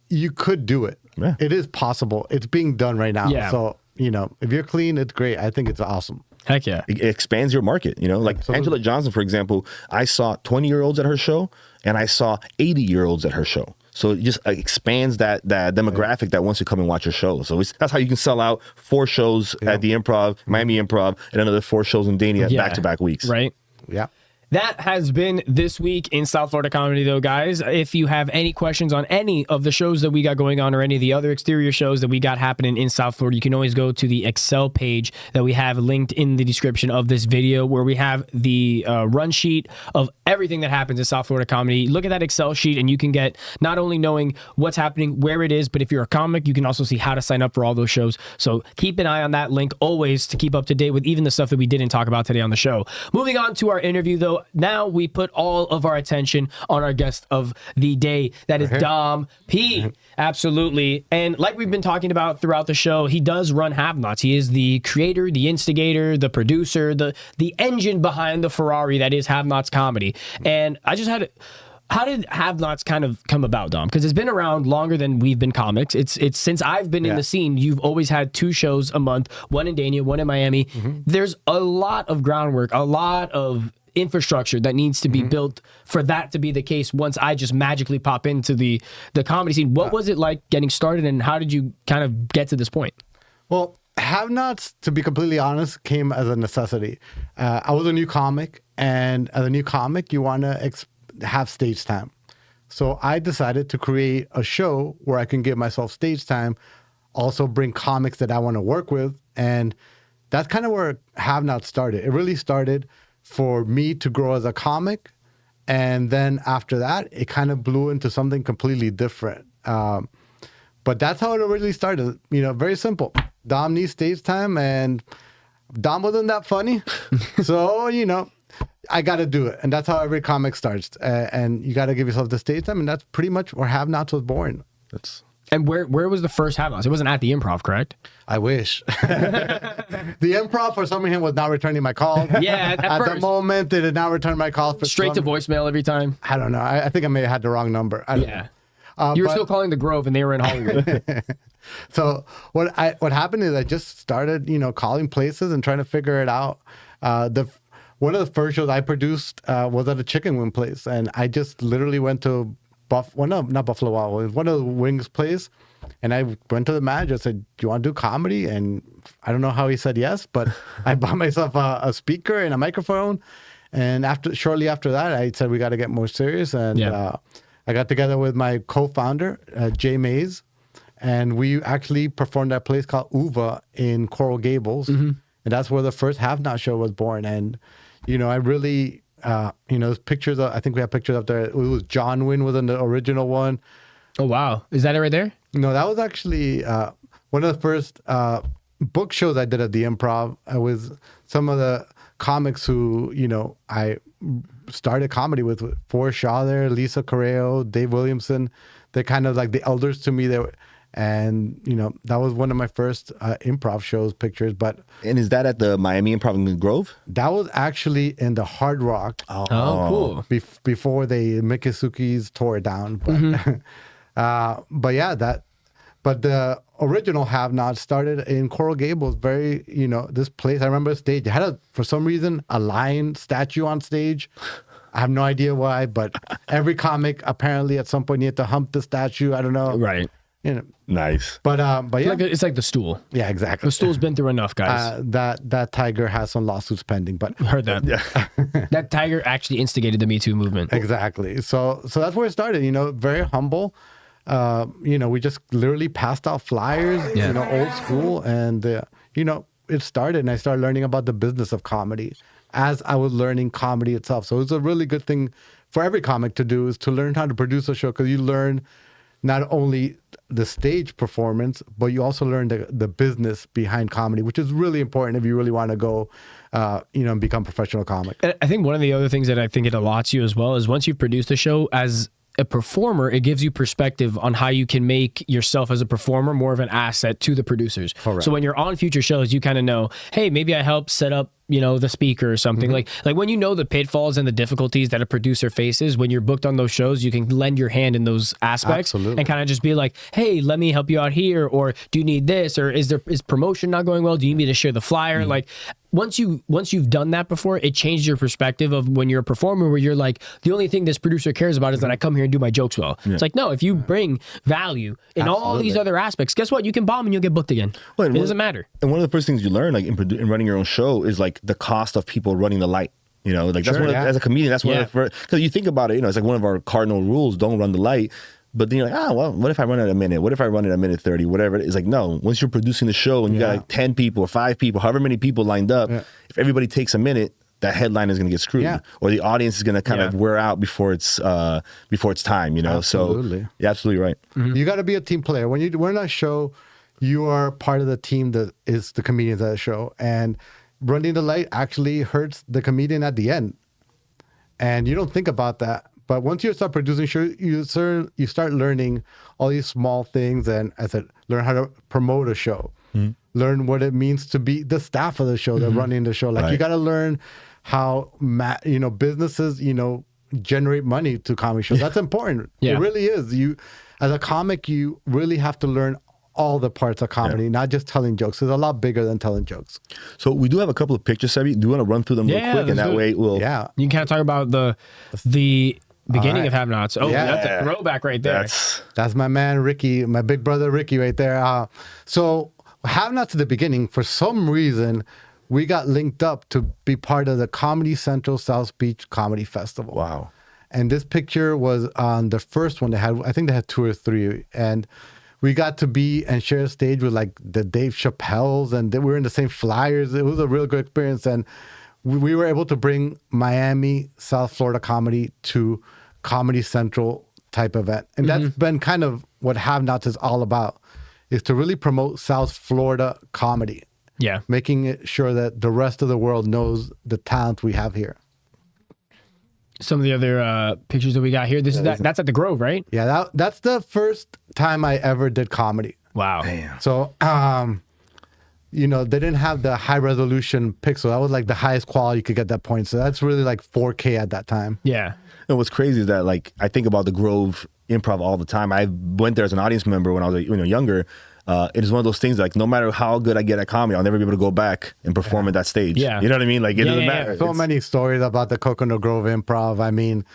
Speaker 2: you could do it.
Speaker 3: Yeah.
Speaker 2: It is possible. It's being done right now.
Speaker 1: Yeah.
Speaker 2: So, you know, if you're clean, it's great. I think it's awesome.
Speaker 1: Heck yeah.
Speaker 3: It expands your market, you know, like
Speaker 2: Absolutely.
Speaker 3: Anjelah Johnson, for example. I saw 20-year-olds at her show, and I saw 80-year-olds at her show. So it just expands that demographic that wants to come and watch your show. So that's how you can sell out 4 shows at the Improv, Miami Improv, and another 4 shows in Dania back-to-back weeks.
Speaker 1: Right.
Speaker 2: Yeah.
Speaker 1: That has been this week in South Florida Comedy, though, guys. If you have any questions on any of the shows that we got going on or any of the other exterior shows that we got happening in South Florida, you can always go to the Excel page that we have linked in the description of this video, where we have the run sheet of everything that happens in South Florida Comedy. Look at that Excel sheet, and you can get not only knowing what's happening, where it is, but if you're a comic, you can also see how to sign up for all those shows. So keep an eye on that link always to keep up to date with even the stuff that we didn't talk about today on the show. Moving on to our interview, though. Now we put all of our attention on our guest of the day. That is Dom P. Absolutely. And like we've been talking about throughout the show, he does run Have Nots. He is the creator, the instigator, the producer, the engine behind the Ferrari that is Have Nots Comedy. And I just had... How did Have Nots kind of come about, Dom? Because it's been around longer than we've been comics. It's since I've been in the scene, you've always had 2 shows a month, one in Dania, one in Miami. There's a lot of groundwork, a lot of infrastructure that needs to be built for that to be the case once I just magically pop into the comedy scene. What was it like getting started, and how did you kind of get to this point?
Speaker 2: Well, Have Nots, to be completely honest, came as a necessity. I was a new comic, and as a new comic, you want to have stage time. So I decided to create a show where I can give myself stage time, also bring comics that I want to work with. And that's kind of where Have Nots started. It really started for me to grow as a comic. And then after that, it kind of blew into something completely different. But that's how it really started. You know, very simple. Dom needs stage time, and Dom wasn't that funny. So, you know, I got to do it. And that's how every comic starts. And you got to give yourself the stage time. And that's pretty much where Have Nots was born.
Speaker 1: And where was the first Have Nots? It wasn't at the Improv, correct?
Speaker 2: I wish. The Improv for some reason was not returning my calls.
Speaker 1: Yeah, at
Speaker 2: the
Speaker 1: first.
Speaker 2: moment they did not return my calls. For
Speaker 1: Straight to voicemail every time.
Speaker 2: I don't know. I think I may have had the wrong number. I don't know.
Speaker 1: You were
Speaker 2: but-
Speaker 1: still calling the Grove, and they were in Hollywood.
Speaker 2: So what happened is I just started, calling places and trying to figure it out. One of the first shows I produced was at a chicken wing place, and I just literally went to not Buffalo Wild Wings, one of the wings place, and I went to the manager. Said, "Do you want to do comedy?" And I don't know how he said yes, but I bought myself a speaker and a microphone. And shortly after that, I said we got to get more serious, and I got together with my co-founder, Jay Mays. And we actually performed at a place called Uva in Coral Gables. And that's where the first Have Not show was born. And, I really, there's pictures I think we have pictures up there. It was John Wynn was in the original one.
Speaker 1: Oh, wow. Is that it right there?
Speaker 2: No, that was actually one of the first book shows I did at the Improv. I was some of the comics who, I started comedy with Forrest Shaw there, Lisa Correo, Dave Williamson. They're kind of like the elders to me. And, that was one of my first improv shows pictures. But
Speaker 3: And is that at the Miami Improv in the Grove?
Speaker 2: that was actually in the Hard Rock
Speaker 1: Oh, cool.
Speaker 2: before they Mikisuki's tore it down. But, but the original Have Not started in Coral Gables. Very, this place, I remember the stage. They had, for some reason, a lion statue on stage. I have no idea why, but every comic apparently at some point needed to hump the statue. I don't know.
Speaker 1: Right.
Speaker 3: Nice.
Speaker 2: But yeah.
Speaker 1: It's like the stool.
Speaker 2: Yeah, exactly.
Speaker 1: The stool's been through enough, guys.
Speaker 2: That tiger has some lawsuits pending, but
Speaker 1: Heard that.
Speaker 3: Yeah.
Speaker 1: That tiger actually instigated the Me Too movement.
Speaker 2: exactly. So that's where it started. Very humble. We just literally passed out flyers. Old school, and it started, and I started learning about the business of comedy as I was learning comedy itself. So it's a really good thing for every comic to do, is to learn how to produce a show, because you learn not only the stage performance, but you also learn the business behind comedy, which is really important if you really want to go, and become a professional comic.
Speaker 1: And I think one of the other things that I think it allots you as well is once you've produced a show as a performer, it gives you perspective on how you can make yourself as a performer more of an asset to the producers.
Speaker 2: Correct.
Speaker 1: So when you're on future shows, you kind of know, hey, maybe I helped set up, the speaker or something. Like when you know the pitfalls and the difficulties that a producer faces, when you're booked on those shows, you can lend your hand in those aspects.
Speaker 2: Absolutely.
Speaker 1: And kind of just be like, hey, let me help you out here, or do you need this, or is promotion not going well? Do you need me to share the flyer? Like once you've done that before, it changes your perspective of when you're a performer, where you're like, the only thing this producer cares about is that I come here and do my jokes well. It's like, no, if you bring value in all these other aspects, guess what? You can bomb and you'll get booked again.
Speaker 3: Well,
Speaker 1: It doesn't matter.
Speaker 3: And one of the first things you learn, like in running your own show, is like the cost of people running the light. That's
Speaker 2: Sure,
Speaker 3: one of,
Speaker 2: yeah.
Speaker 3: as a comedian, that's one of the first, because you think about it, it's like one of our cardinal rules: don't run the light. But then you're like, well, what if I run it a minute? What if I run it a minute 30? Whatever. It's like, no, once you're producing the show and you got like 10 people or 5 people, however many people lined up, if everybody takes a minute, that headline is going to get screwed, or the audience is going to kind of wear out before it's time,
Speaker 2: Absolutely.
Speaker 3: So you're absolutely right.
Speaker 2: You got to be a team player. When you're in a show, you are part of the team that is the comedians at the show. And running the light actually hurts the comedian at the end. And you don't think about that. But once you start producing shows, you start learning all these small things. And as I said, learn how to promote a show. Learn what it means to be the staff of the show, that running the show. Like you got to learn how businesses, generate money to comedy shows. That's important. It really is. You, as a comic, you really have to learn all the parts of comedy, not just telling jokes. It's a lot bigger than telling jokes.
Speaker 3: So we do have a couple of pictures, Sebi. Do you want to run through them real quick? And that way we'll...
Speaker 2: Yeah.
Speaker 1: You can kind of talk about the beginning of Have Nots. Oh,
Speaker 2: Yeah.
Speaker 1: that's a throwback right there.
Speaker 2: That's my man, Ricky, my big brother, Ricky, right there. So Have Nots at the beginning, for some reason, we got linked up to be part of the Comedy Central South Beach Comedy Festival.
Speaker 3: Wow.
Speaker 2: And this picture was on the first one they had. I think they had 2 or 3. And we got to be and share a stage with like the Dave Chappelle's, and we were in the same flyers. It was a real good experience. And we were able to bring Miami, South Florida comedy to Comedy Central type event. And that's been kind of what Have Nots is all about, is to really promote South Florida comedy.
Speaker 1: Yeah.
Speaker 2: Making it sure that the rest of the world knows the talent we have here.
Speaker 1: Some of the other pictures that we got here. That's at the Grove, right?
Speaker 2: Yeah, that's the first time I ever did comedy.
Speaker 1: Wow.
Speaker 3: Damn.
Speaker 2: So they didn't have the high resolution pixel. That was like the highest quality you could get that point. So that's really like 4K at that time.
Speaker 1: Yeah.
Speaker 3: And what's crazy is that, like, I think about the Grove Improv all the time. I went there as an audience member when I was younger. It is one of those things, like, no matter how good I get at comedy, I'll never be able to go back and perform at that stage.
Speaker 1: Yeah.
Speaker 3: You know what I mean? Like, it doesn't matter.
Speaker 2: So many stories about the Coconut Grove Improv. I mean,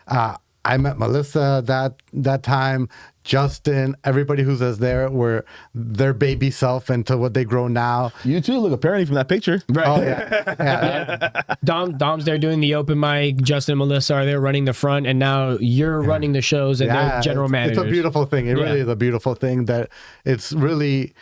Speaker 2: I met Melissa that time, Justin, everybody who's there were their baby self into what they grow now.
Speaker 3: You too look apparently from that picture.
Speaker 1: Right.
Speaker 2: Oh, yeah.
Speaker 1: Dom's there doing the open mic. Justin and Melissa are there running the front, and now you're running the shows and they're general managers.
Speaker 2: It's a beautiful thing. It really is a beautiful thing that it's really,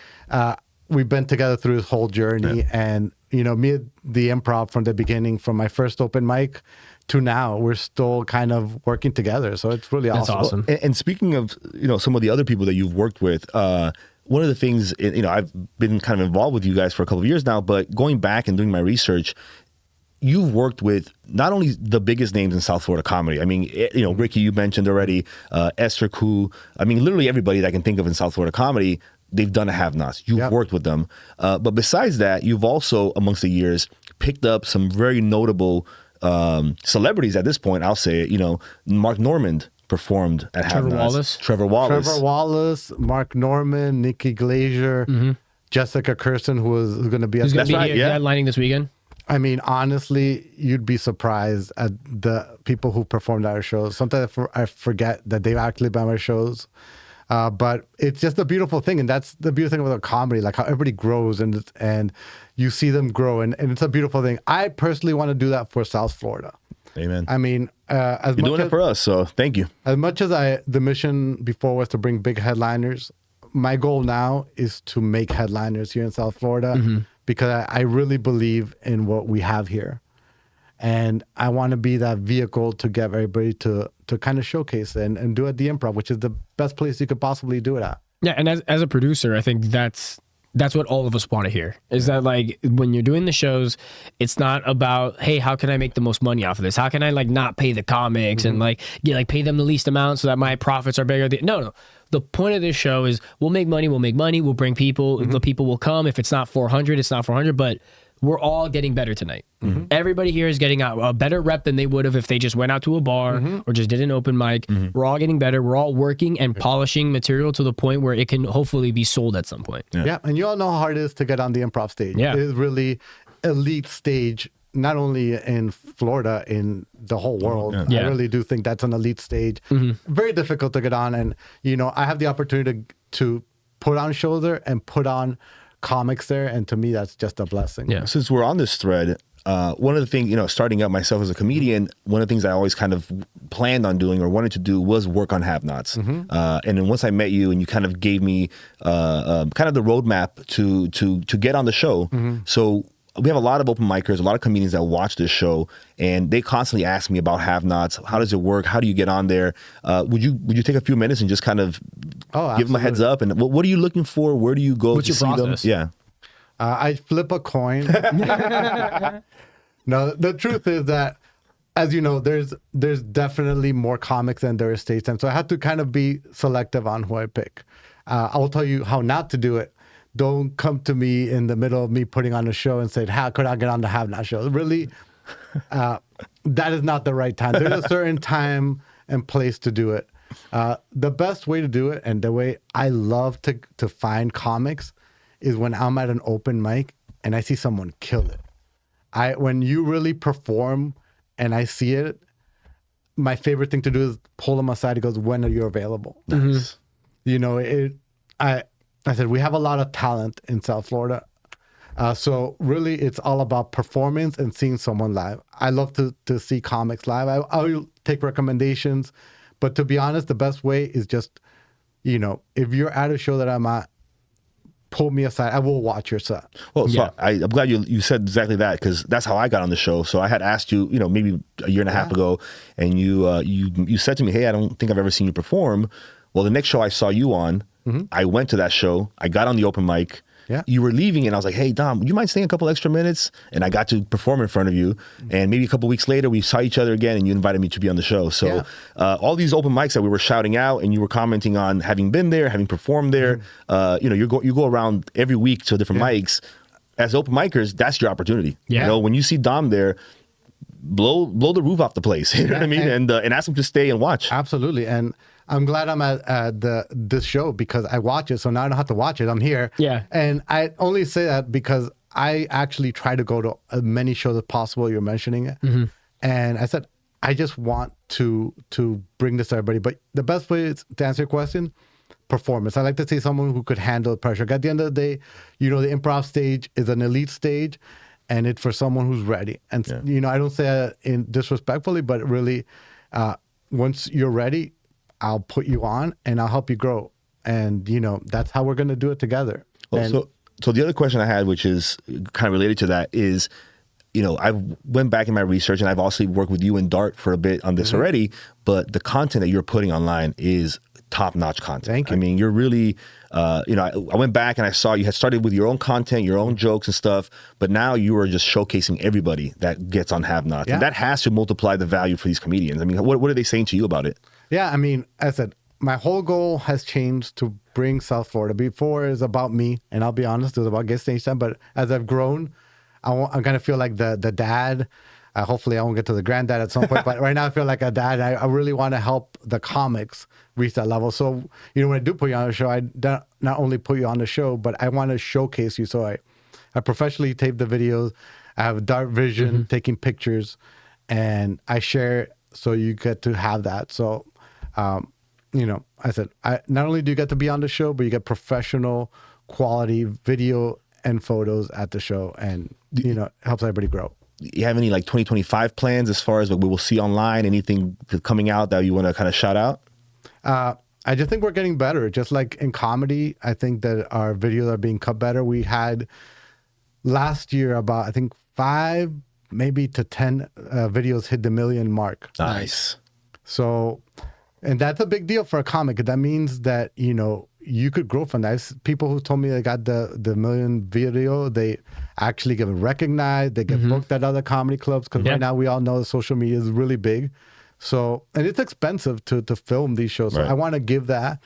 Speaker 2: we've been together through this whole journey. And, me at the Improv from the beginning, from my first open mic to now, we're still kind of working together. So it's really
Speaker 1: That's awesome.
Speaker 3: And speaking of, some of the other people that you've worked with, one of the things, I've been kind of involved with you guys for a couple of years now, but going back and doing my research, you've worked with not only the biggest names in South Florida comedy. I mean, Ricky, you mentioned already, Esther Koo. I mean, literally everybody that I can think of in South Florida comedy, they've done a Have-Nots. You've worked with them. But besides that, you've also, amongst the years, picked up some very notable celebrities at this point. I'll say it, Mark Normand performed at Have-Nots. Trevor Wallace,
Speaker 2: Mark Norman, Nikki Glazier, Jessica Kirson, who's going to be
Speaker 1: headlining this weekend.
Speaker 2: I mean, honestly, you'd be surprised at the people who performed at our shows. Sometimes I forget that they've actually been at our shows. But it's just a beautiful thing. And that's the beautiful thing about comedy, like how everybody grows and you see them grow. And it's a beautiful thing. I personally want to do that for South Florida.
Speaker 3: Amen.
Speaker 2: I mean,
Speaker 3: You're doing it for us, so thank you.
Speaker 2: As much as the mission before was to bring big headliners, my goal now is to make headliners here in South Florida because I really believe in what we have here. And I want to be that vehicle to get everybody to kind of showcase it and do it at the Improv, which is the best place you could possibly do it at.
Speaker 1: Yeah, and as a producer, I think that's what all of us want to hear, is that, like, when you're doing the shows, it's not about, hey, how can I make the most money off of this? How can I, like, not pay the comics and pay them the least amount so that my profits are bigger? No. The point of this show is we'll make money, we'll bring people, the people will come. If it's not 400, it's not 400, but we're all getting better tonight. Everybody here is getting a better rep than they would have if they just went out to a bar or just did an open mic. We're all getting better. We're all working and polishing material to the point where it can hopefully be sold at some point.
Speaker 2: Yeah, and you all know how hard it is to get on the Improv stage.
Speaker 1: Yeah.
Speaker 2: It is really elite stage, not only in Florida, in the whole world. I really do think that's an elite stage. Very difficult to get on. And, I have the opportunity to put on shows there and put on comics there, and to me that's just a blessing.
Speaker 1: Yeah.
Speaker 3: Since we're on this thread, one of the things, starting out myself as a comedian, one of the things I always kind of planned on doing or wanted to do was work on Have-Nots. And then once I met you and you kind of gave me kind of the roadmap to get on the show. So we have a lot of open micers, a lot of comedians that watch this show, and they constantly ask me about Have-Nots. How does it work? How do you get on there? Would you take a few minutes and just kind of give them a heads up? And what are you looking for? Where do you go
Speaker 1: What's
Speaker 3: to
Speaker 1: your
Speaker 3: see
Speaker 1: process?
Speaker 3: them? Yeah.
Speaker 2: I flip a coin. No, the truth is that, as you know, there's definitely more comics than there is stage time. So I have to kind of be selective on who I pick. I will tell you how not to do it. Don't come to me in the middle of me putting on a show and say, how could I get on the Have-Not show? Really, that is not the right time. There's a certain time and place to do it. The best way to do it, and the way I love to find comics, is when I'm at an open mic and I see someone kill it. When you really perform and I see it, my favorite thing to do is pull them aside. He goes, when are you available?
Speaker 3: Nice.
Speaker 2: I said, we have a lot of talent in South Florida. So really, it's all about performance and seeing someone live. I love to see comics live. I will take recommendations. But to be honest, the best way is just, if you're at a show that I'm at, pull me aside. I will watch your set.
Speaker 3: Well, so I'm glad you said exactly that, because that's how I got on the show. So I had asked you, maybe a year and a half ago, and you said to me, hey, I don't think I've ever seen you perform. Well, the next show I saw you on, I went to that show. I got on the open mic.
Speaker 2: Yeah.
Speaker 3: You were leaving, and I was like, hey, Dom, would you mind staying a couple extra minutes? And I got to perform in front of you. And maybe a couple weeks later, we saw each other again, and you invited me to be on the show. So all these open mics that we were shouting out, and you were commenting on having been there, having performed there, you go around every week to different mics. as open micers, that's your opportunity.
Speaker 1: Yeah.
Speaker 3: You know, when you see Dom there, blow the roof off the place. You know what I mean? And ask him to stay and watch.
Speaker 2: Absolutely. And I'm glad I'm at this show because I watch it. So now I don't have to watch it. I'm here.
Speaker 1: Yeah.
Speaker 2: And I only say that because I actually try to go to as many shows as possible. You're mentioning it.
Speaker 1: Mm-hmm.
Speaker 2: And I said, I just want to bring this to everybody. But the best way is, to answer your question, performance. I like to see someone who could handle pressure. At the end of the day, you know, the improv stage is an elite stage and it's for someone who's ready. And, you know, I don't say that in disrespectfully, but really, once you're ready, I'll put you on and I'll help you grow. And, you know, that's how we're going to do it together.
Speaker 3: Well, so the other question I had, which is kind of related to that, is, you know, I went back in my research and I've also worked with you and Dart for a bit on this already, but the content that you're putting online is top-notch content.
Speaker 2: Thank you.
Speaker 3: I mean, you're really, you know, I went back and I saw you had started with your own content, your own jokes and stuff, but now you are just showcasing everybody that gets on Have Nots.
Speaker 2: Yeah.
Speaker 3: And that has to multiply the value for these comedians. I mean, what are they saying to you about it?
Speaker 2: Yeah, I mean, as I said, my whole goal has changed to bring South Florida. Before it was about me, and I'll be honest, it was about get stage time. But as I've grown, I'm going to feel like the dad. Hopefully, I won't get to the granddad at some point. But right now, I feel like a dad. I really want to help the comics reach that level. So, you know, when I do put you on the show, I not only put you on the show, but I want to showcase you. So I professionally tape the videos. I have dark vision, taking pictures, and I share so you get to have that. So, you know, I said, not only do you get to be on the show, but you get professional quality video and photos at the show, and, you know, it helps everybody grow.
Speaker 3: You have any like 2025 plans as far as what we will see online? Anything coming out that you want to kind of shout out?
Speaker 2: I just think we're getting better. Just like in comedy, I think that our videos are being cut better. We had last year about, I think 5, maybe to 10 videos hit the 1 million mark.
Speaker 3: Nice.
Speaker 2: So, and that's a big deal for a comic. That means that, you know, you could grow from that. People who told me they got the 1 million video, they actually get recognized. They get booked at other comedy clubs because right now we all know social media is really big. So, and it's expensive to film these shows. So I want to give that,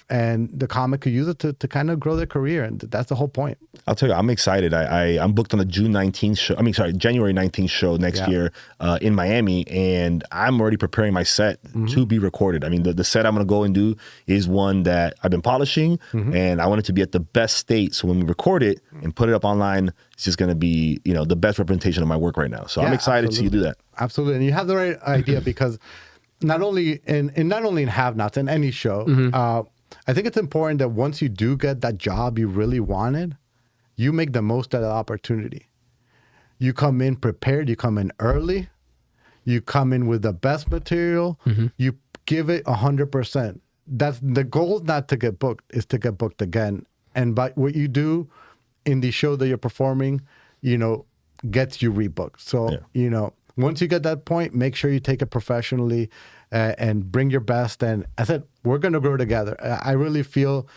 Speaker 2: and the comic could use it to kind of grow their career. And that's the whole point.
Speaker 3: I'll tell you, I'm excited. I'm booked on the January 19th show next year in Miami, and I'm already preparing my set to be recorded. I mean, the set I'm going to go and do is one that I've been polishing, and I want it to be at the best state. So when we record it and put it up online, it's just going to be, you know, the best representation of my work right now. So I'm excited to see you do that.
Speaker 2: Absolutely. And you have the right idea because not only in Have Nots, in any show, I think it's important that once you do get that job you really wanted, you make the most of the opportunity. You come in prepared, you come in early, you come in with the best material, you give it 100%. That's the goal, is not to get booked, is to get booked again. And by what you do in the show that you're performing, you know, gets you rebooked. So, you know, once you get that point, make sure you take it professionally and bring your best. And I said, we're going to grow together. I really feel,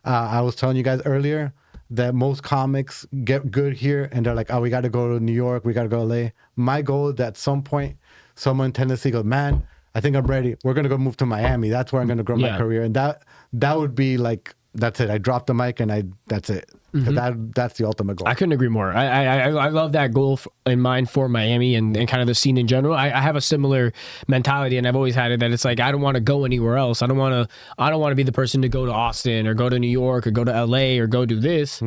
Speaker 2: I was telling you guys earlier, that most comics get good here and they're like, oh, we got to go to New York, we got to go to LA. My goal is that at some point, someone in Tennessee goes, man, I think I'm ready. We're going to go move to Miami. That's where I'm going to grow my career. And that would be like, that's it. I dropped the mic and that's it. That's the ultimate goal.
Speaker 1: I couldn't agree more. I love that goal in mind for Miami and kind of the scene in general. I have a similar mentality, and I've always had it that it's like I don't want to go anywhere else. I don't want to be the person to go to Austin or go to New York or go to LA or go do this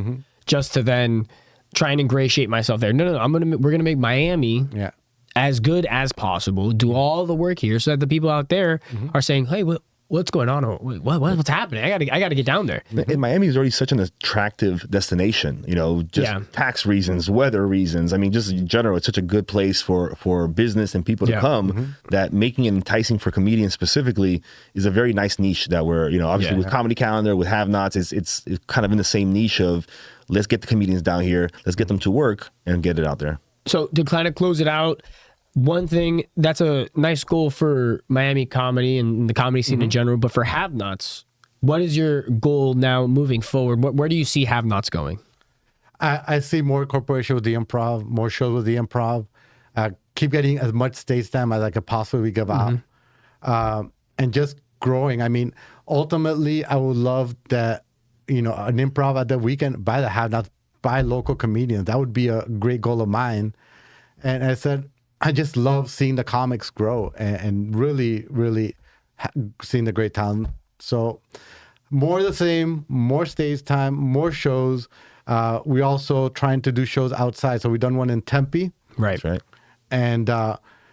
Speaker 1: just to then try and ingratiate myself there. No. We're gonna make Miami as good as possible. Do all the work here so that the people out there are saying, hey, what's going on? What's happening? I gotta get down there.
Speaker 3: And Miami is already such an attractive destination, you know, just tax reasons, weather reasons. I mean, just in general, it's such a good place for business and people to come that making it enticing for comedians specifically is a very nice niche that we're, you know, obviously with Comedy Calendar, with Have Nots, it's kind of in the same niche of let's get the comedians down here, let's get them to work and get it out there.
Speaker 1: So to kind of close it out, one thing that's a nice goal for Miami comedy and the comedy scene in general, but for Have Nots, what is your goal now moving forward? Where do you see Have Nots going?
Speaker 2: I see more cooperation with the improv, more shows with the improv, keep getting as much stage time as I could possibly give out, and just growing. I mean, ultimately, I would love that, you know, an improv at the weekend by the Have Nots by local comedians. That would be a great goal of mine. And I said, I just love seeing the comics grow and really, really seeing the great talent. So more of the same, more stage time, more shows. We also trying to do shows outside. So we done one in Tempe.
Speaker 1: Right.
Speaker 3: That's right.
Speaker 2: And,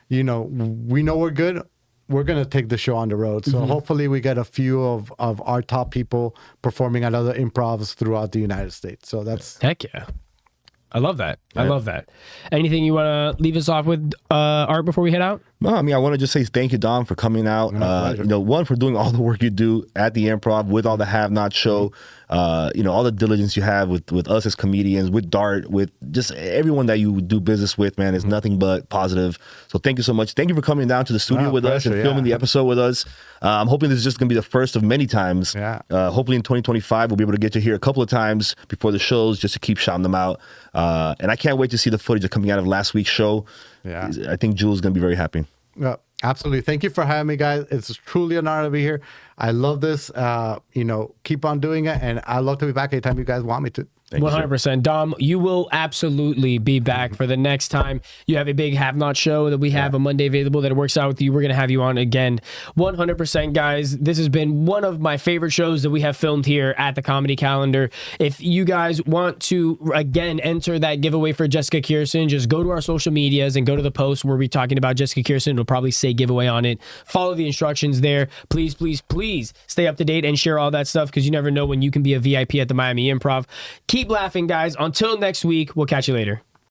Speaker 2: we know we're good. We're going to take the show on the road. So hopefully we get a few of our top people performing at other improvs throughout the United States. So that's...
Speaker 1: Heck yeah. I love that. I love that. Anything you want to leave us off with, Art, before we head out?
Speaker 3: No, I mean, I want to just say thank you, Dom, for coming out. One, for doing all the work you do at the Improv with all the Have Not show. All the diligence you have with us as comedians, with Dart, with just everyone that you do business with, man, is nothing but positive. So thank you so much. Thank you for coming down to the studio with us and filming the episode with us. I'm hoping this is just going to be the first of many times.
Speaker 2: Yeah.
Speaker 3: Hopefully in 2025, we'll be able to get you here a couple of times before the shows just to keep shouting them out. And I can't wait to see the footage of coming out of last week's show.
Speaker 2: Yeah.
Speaker 3: I think Jules going to be very happy.
Speaker 2: Yeah, absolutely. Thank you for having me, guys. It's truly an honor to be here. I love this. Keep on doing it. And I'd love to be back anytime you guys want me to.
Speaker 1: 100%. Dom, you will absolutely be back for the next time you have a big Have Not show that we have a Monday available that works out with you. We're going to have you on again. 100%, guys. This has been one of my favorite shows that we have filmed here at the Comedy Calendar. If you guys want to, again, enter that giveaway for Jessica Kirson, just go to our social medias and go to the post where we're talking about Jessica Kirson. It'll probably say giveaway on it. Follow the instructions there. Please, please, please stay up to date and share all that stuff because you never know when you can be a VIP at the Miami Improv. Keep laughing, guys. Until next week, we'll catch you later.